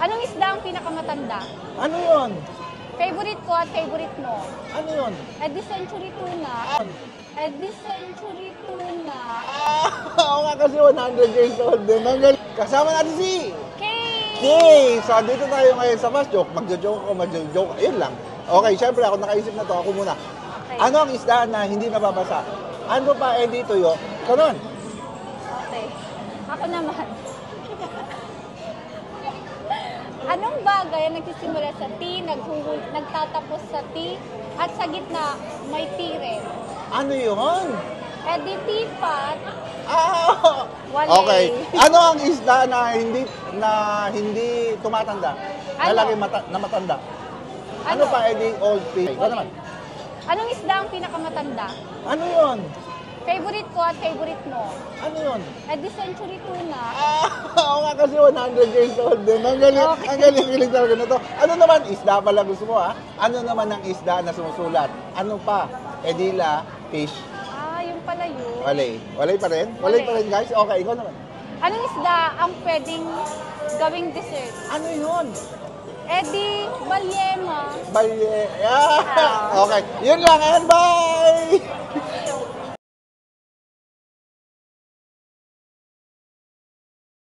Anong isda ang pinakamatanda? Ano yun? Favorite ko at favorite mo? Ano yun? Eddie Century Tuna. Eddie Century Tuna. Oo nga kasi 100 years old din. Ang galing. Kasama natin si Okay! Kay! So, dito tayo ngayon sa Fast Joke. Magjo-joke ako, magjo-joke. Ayun lang. Okay, syempre ako nakaisip na to. Ako muna. Okay. Ano ang isda na hindi nababasa? Ano pa, Eddie Tuyo? Kanon. Okay. Ako naman. Anong bagay ang nagsisimula sa T, nagtatapos sa T, at sa gitna may T rin? Ano yun? Eddie Tipat. Ah! Wale. Okay. Ano ang isda na hindi tumatanda? Ano? Lalaki na matanda. Ano pa, Eddie Old Fish? Ikaw naman. Anong isda ang pinakamatanda? Ano yun? Favorite ko at favorite mo? Ano yun? Eddie Century Tuna. Oo nga kasi 100 years old din. Ang galing, Okay. ang galing talaga na to. Ano naman, isda pala gusto mo ha? Ano naman ang isda na sumusulat? Ano pa? Edila, fish, Yung pala yun. walay. Walay pa rin? Walay pa rin guys? Okay, ikaw naman. Anong isda ang pwedeng gawing dessert? Ano yun? Eddie Balyema. Balye. Yeah. Okay, yun lang and bye!